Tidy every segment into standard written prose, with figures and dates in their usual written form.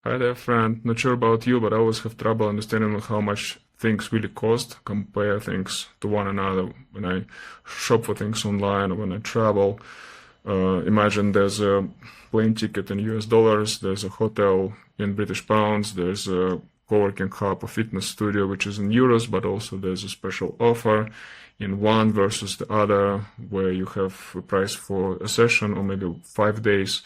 Hi there, friend. Not sure about you, but I always have trouble understanding how much things really cost, compare things to one another when I shop for things online or when I travel. Imagine there's a plane ticket in US dollars, there's a hotel in British pounds, there's a co-working hub or fitness studio which is in euros, but also there's a special offer in one versus the other where you have a price for a session or maybe 5 days.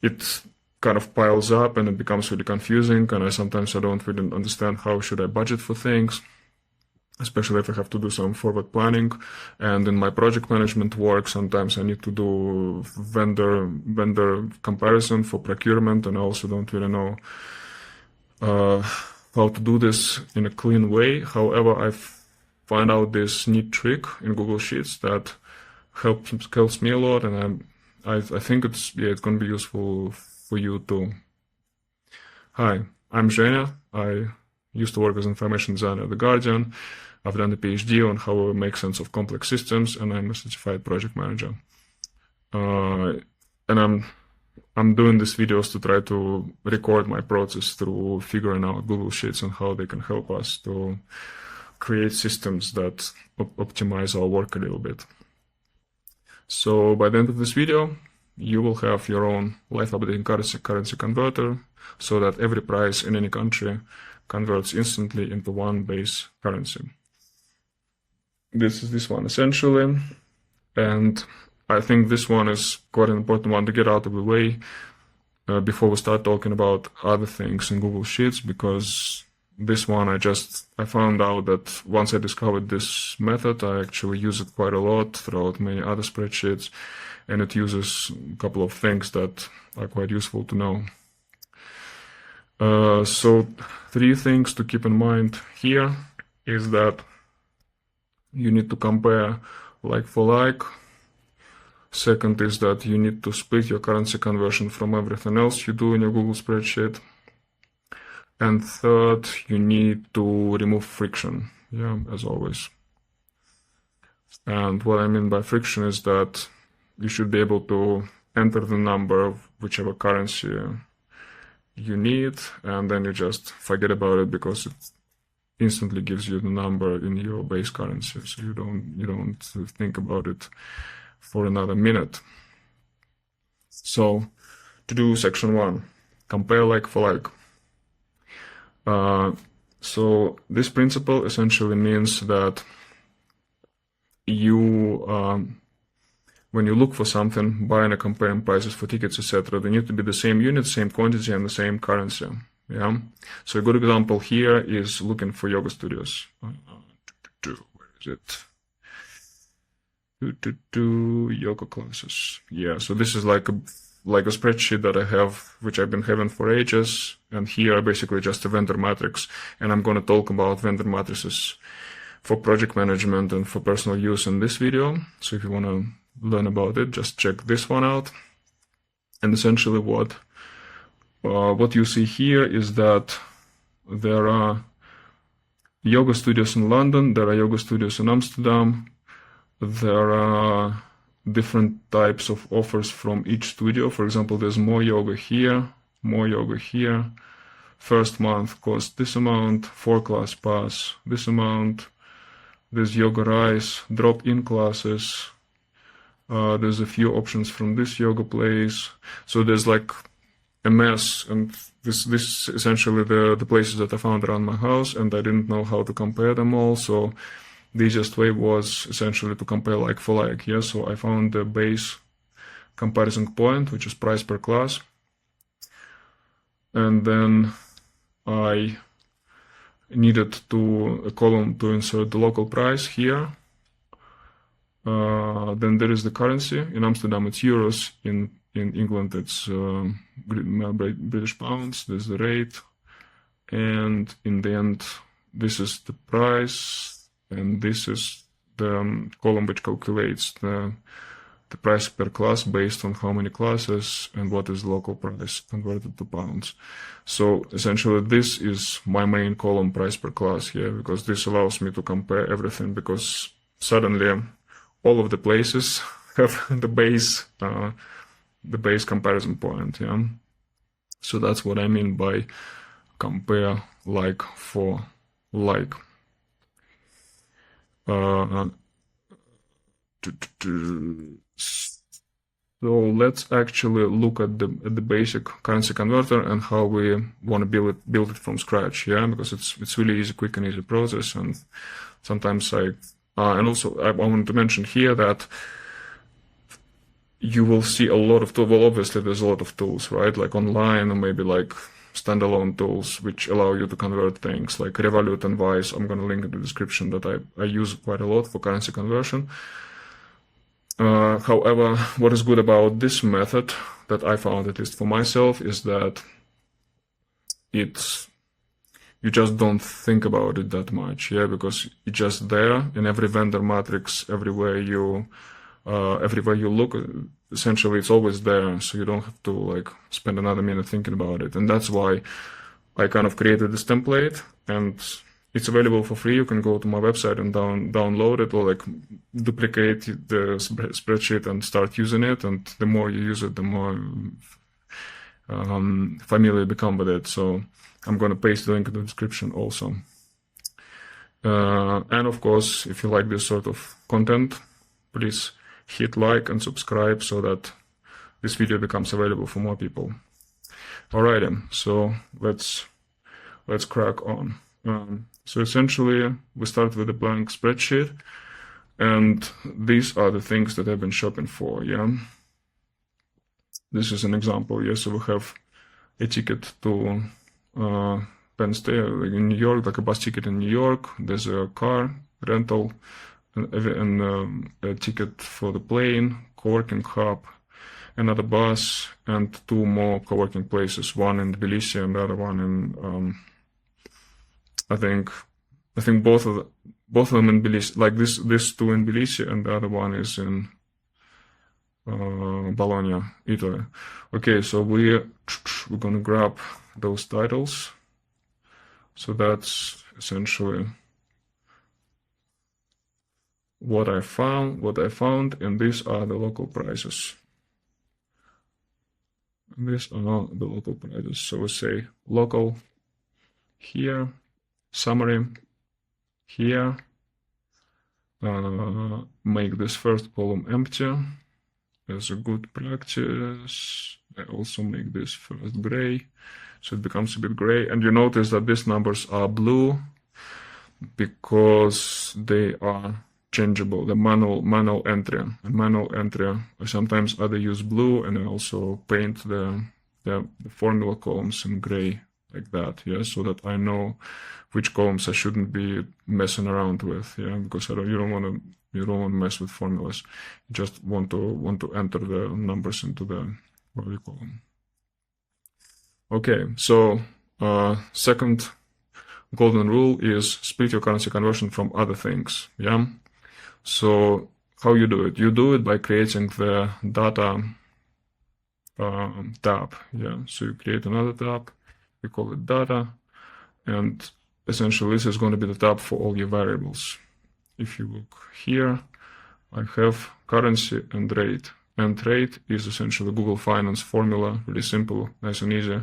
It kind of piles up and it becomes really confusing, and sometimes I don't really understand how should I budget for things, especially if I have to do some forward planning. And in my project management work, sometimes I need to do vendor comparison for procurement, and I also don't really know how to do this in a clean way. However, I find out this neat trick in Google Sheets that helps me a lot, and I think it's going to be useful for you too. Hi, I'm Zhenya. I used to work as information designer at The Guardian. I've done a PhD on how to make sense of complex systems, and I'm a certified project manager. And I'm doing these videos to try to record my process through figuring out Google Sheets and how they can help us to create systems that optimize our work a little bit. So by the end of this video, you will have your own live updating currency converter, so that every price in any country converts instantly into one base currency. This is this one essentially, and I think this one is quite an important one to get out of the way before we start talking about other things in Google Sheets, because this one I found out that once I discovered this method, I actually use it quite a lot throughout many other spreadsheets, and it uses a couple of things that are quite useful to know. So 3 things to keep in mind here is that you need to compare like for like. Second is that you need to split your currency conversion from everything else you do in your Google spreadsheet. And third, you need to remove friction, as always. And what I mean by friction is that you should be able to enter the number of whichever currency you need, and then you just forget about it because it instantly gives you the number in your base currency, so you don't think about it for another minute. So to do section 1, compare like for like. So this principle essentially means that you when you look for something, buying or comparing prices for tickets, etc., they need to be the same unit, same quantity, and the same currency. So a good example here is looking for yoga studios. Where is it? Yoga classes. So this is like a spreadsheet that I have, which I've been having for ages, and here basically just a vendor matrix, and I'm going to talk about vendor matrices for project management and for personal use in this video. So if you want to learn about it, just check this one out. And essentially what you see here is that there are yoga studios in London, there are yoga studios in Amsterdam, there are different types of offers from each studio. For example, there's more yoga here, first month costs this amount, 4-class pass this amount, there's Yoga Rise, drop-in classes, there's a few options from this yoga place. So there's like a mess, and this is essentially the places that I found around my house, and I didn't know how to compare them all. So the easiest way was essentially to compare like for like. So I found the base comparison point, which is price per class, and then I needed a column to insert the local price here. Then there is the currency. In Amsterdam it's euros, in England it's British pounds. There's the rate, and in the end this is the price, and this is the column which calculates the price per class based on how many classes and what is the local price converted to pounds. So essentially this is my main column, price per class here, because this allows me to compare everything, because suddenly all of the places have the base comparison point. So that's what I mean by compare like for like. So let's actually look at the basic currency converter and how we want to build it from scratch. Yeah, because it's really easy, quick and easy process. And sometimes and also I want to mention here that you will see a lot of tools. Well, obviously there's a lot of tools, right? Like online or maybe like standalone tools which allow you to convert things like Revolut and Wise. I'm going to link in the description that I use quite a lot for currency conversion. However, what is good about this method that I found, at least for myself, is that you just don't think about it that much, yeah, because it's just there in every vendor matrix, everywhere you look, essentially it's always there, so you don't have to like spend another minute thinking about it. And that's why I kind of created this template, and it's available for free. You can go to my website and download it, or like duplicate the spreadsheet and start using it. And the more you use it, the more familiar you become with it. So I'm going to paste the link in the description also. And of course, if you like this sort of content, please hit like and subscribe so that this video becomes available for more people. Alrighty, so let's crack on. So essentially, we start with a blank spreadsheet, and these are the things that I've been shopping for, yeah? This is an example, yeah? So we have a ticket to Penn State in New York, like a bus ticket in New York. There's a car rental, and a ticket for the plane, co-working hub, another bus, and two more co-working places, one in Tbilisi and the other one in I think both of them in Tbilisi, like this two in Tbilisi, and the other one is in Bologna, Italy. Okay, so we're gonna grab those titles. So that's essentially what I found, and these are the local prices. And these are the local prices. So we say local here. Summary here, make this first column empty as a good practice. I also make this first gray, so it becomes a bit gray. And you notice that these numbers are blue because they are changeable, the manual entry. And manual entry, I sometimes either use blue, and I also paint the formula columns in gray, like that, yeah, so that I know which columns I shouldn't be messing around with, yeah, because you don't want to mess with formulas. You just want to enter the numbers into the value column. Okay, so second golden rule is split your currency conversion from other things, yeah. So how you do it? You do it by creating the data tab, yeah. So you create another tab. We call it data, and essentially this is going to be the tab for all your variables. If you look here, I have currency and rate. And rate is essentially Google Finance formula, really simple, nice and easy.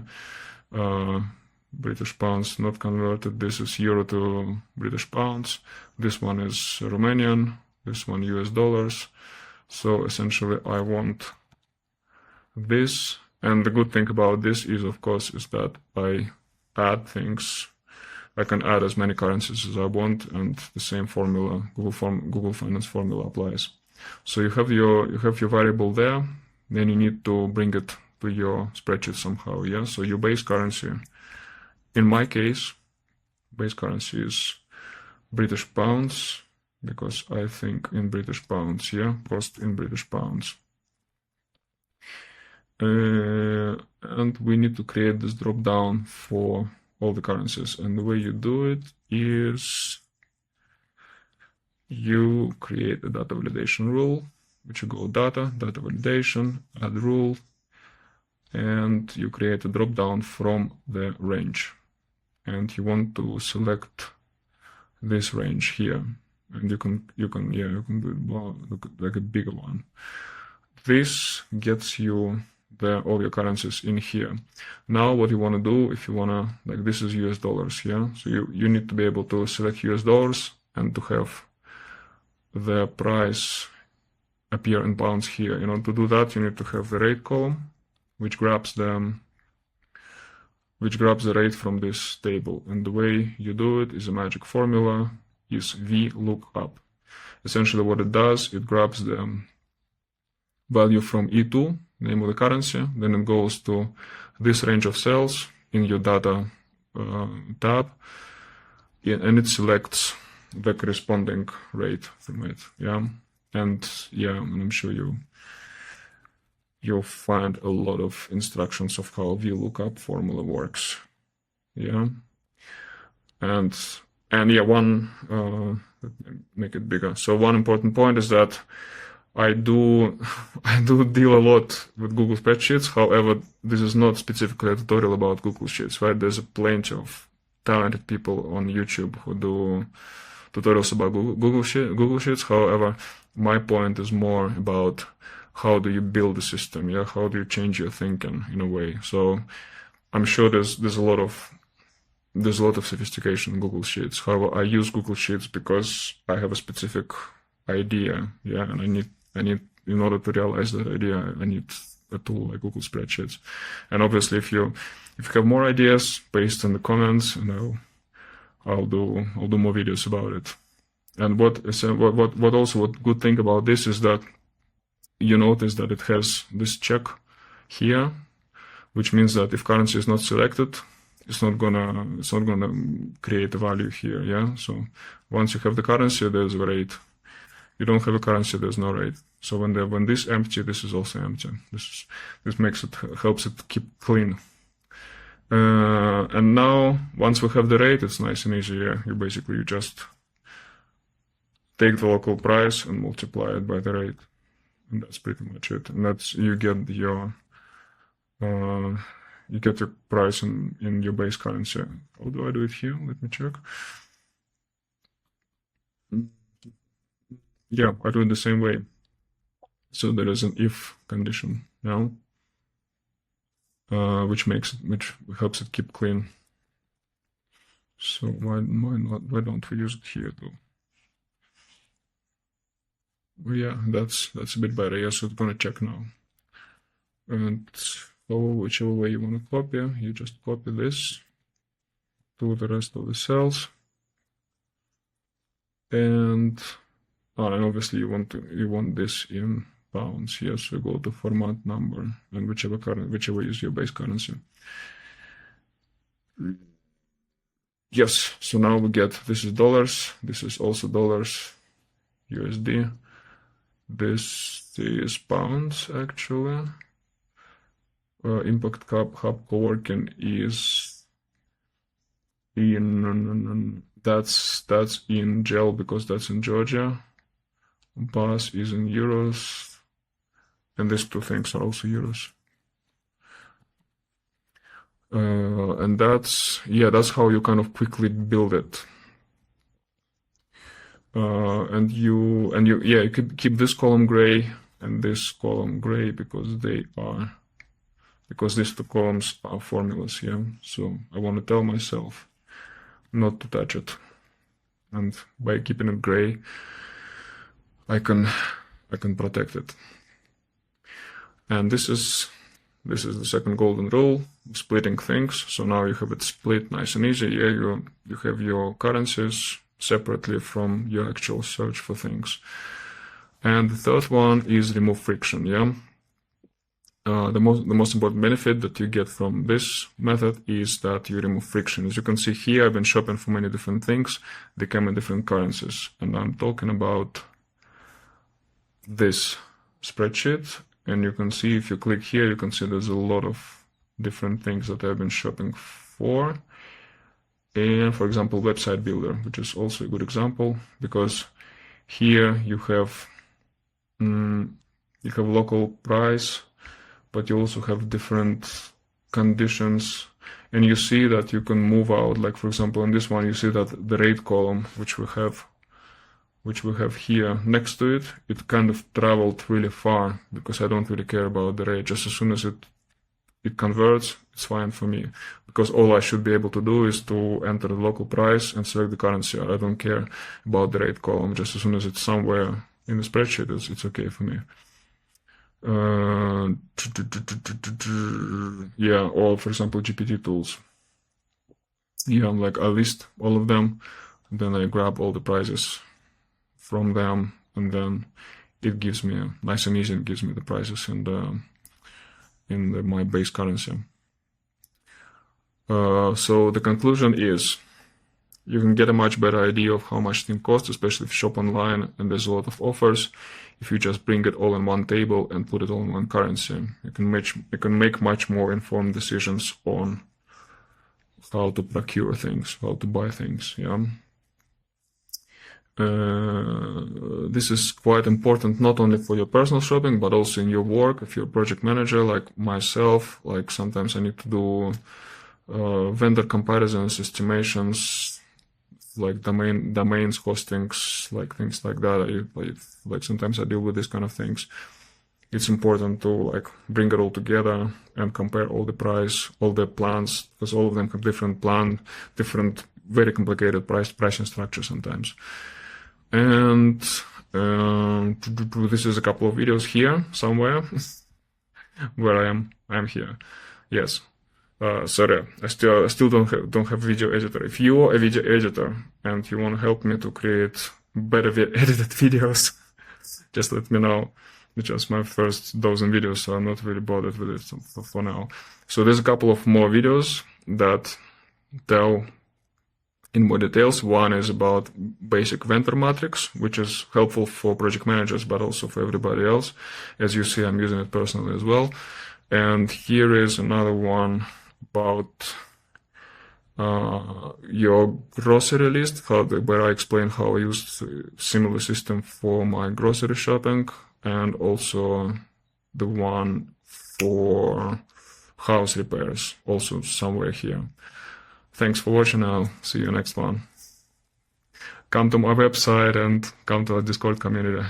British pounds not converted. This is euro to British pounds. This one is Romanian. This one US dollars. So essentially I want this. And the good thing about this is, of course, is that I add things. I can add as many currencies as I want, and the same formula, Google Finance formula, applies. So you have your variable there. Then you need to bring it to your spreadsheet somehow. Yeah. So your base currency, in my case, base currency is British pounds, because I think in British pounds. Yeah, cost in British pounds. And we need to create this drop down for all the currencies, and the way you do it is you create a data validation rule, which you go data validation, add rule, and you create a drop down from the range, and you want to select this range here, and you can do it more, like a bigger one. This gets you all your currencies in here. Now what you want to do, if you want to, like, this is US dollars, yeah? So you need to be able to select US dollars and to have the price appear in pounds here. In order to do that, you need to have the rate column, which grabs the rate from this table. And the way you do it is a magic formula, is VLOOKUP. Essentially what it does, it grabs the value from E2, name of the currency, then it goes to this range of cells in your data tab, and it selects the corresponding rate from it, yeah? And yeah, and I'm sure you'll find a lot of instructions of how VLOOKUP formula works, yeah? And yeah, let me make it bigger. So one important point is that I do deal a lot with Google Spreadsheets. However, this is not specifically a tutorial about Google Sheets, right? There's plenty of talented people on YouTube who do tutorials about Google Sheets. However, my point is more about how do you build the system, yeah? How do you change your thinking in a way? So I'm sure there's a lot of sophistication in Google Sheets. However, I use Google Sheets because I have a specific idea, yeah, and I need, in order to realize that idea, I need a tool like Google Spreadsheets. And obviously, if you have more ideas, paste in the comments, and I'll do more videos about it. And what good thing about this is that you notice that it has this check here, which means that if currency is not selected, it's not gonna create a value here, yeah? So once you have the currency, there's a rate. You don't have a currency, there's no rate. So when this is empty, this is also empty. This helps it keep clean. And now, once we have the rate, it's nice and easy, yeah? You just take the local price and multiply it by the rate. And that's pretty much it. And that's, you get your price in your base currency. How do I do it here? Let me check. Yeah, I do it the same way. So there is an if condition now, which helps it keep clean. So why don't we use it here though? Well, yeah, that's a bit better. Yeah, so it's gonna check now. And whichever way you want to copy, you just copy this to the rest of the cells, and obviously you want this in pounds. Yes, so go to format number and whichever is your base currency. Yes, so now we get, this is dollars, this is also dollars, USD. This is pounds actually. Impact Hub co-working is in that's in gel because that's in Georgia. Bus is in euros, and these two things are also euros. And that's how you kind of quickly build it. And you could keep this column gray and this column gray because these two columns are formulas, yeah. So I want to tell myself not to touch it, and by keeping it gray, I can protect it. And this is the second golden rule, splitting things. So now you have it split nice and easy. Yeah, you have your currencies separately from your actual search for things. And the third one is remove friction, yeah. The most important benefit that you get from this method is that you remove friction. As you can see here, I've been shopping for many different things. They come in different currencies. And I'm talking about this spreadsheet. And you can see, if you click here, you can see there's a lot of different things that I've been shopping for. And for example, website builder, which is also a good example, because here you have local price, but you also have different conditions, and you see that you can move out. Like for example, in this one, you see that the rate column, which we have which we have here next to it, it kind of traveled really far because I don't really care about the rate. Just as soon as it converts, it's fine for me, because all I should be able to do is to enter the local price and select the currency. I don't care about the rate column. Just as soon as it's somewhere in the spreadsheet, it's okay for me. Yeah, or for example GPT tools. Yeah, like I list all of them, then I grab all the prices from them, and then it gives me nice and easy. It gives me the prices in my base currency. So the conclusion is, you can get a much better idea of how much things cost, especially if you shop online and there's a lot of offers. If you just bring it all in one table and put it all in one currency, you can make much more informed decisions on how to procure things, how to buy things. Yeah. This is quite important not only for your personal shopping, but also in your work. If you're a project manager like myself, like sometimes I need to do vendor comparisons, estimations, like domains, hostings, like things like that. Like sometimes I deal with these kind of things. It's important to like bring it all together and compare all the price, all the plans, because all of them have different very complicated pricing structure sometimes. And this is a couple of videos here somewhere where I'm here. Yes. Sorry, I still don't have video editor. If you are a video editor and you want to help me to create better edited videos, just let me know. It's just my first dozen videos, so I'm not really bothered with it for now. So there's a couple of more videos that tell in more details. One is about basic vendor matrix, which is helpful for project managers, but also for everybody else. As you see, I'm using it personally as well. And here is another one about your grocery list, where I explain how I used a similar system for my grocery shopping, and also the one for house repairs, also somewhere here. Thanks for watching. I'll see you next one. Come to my website and come to our Discord community.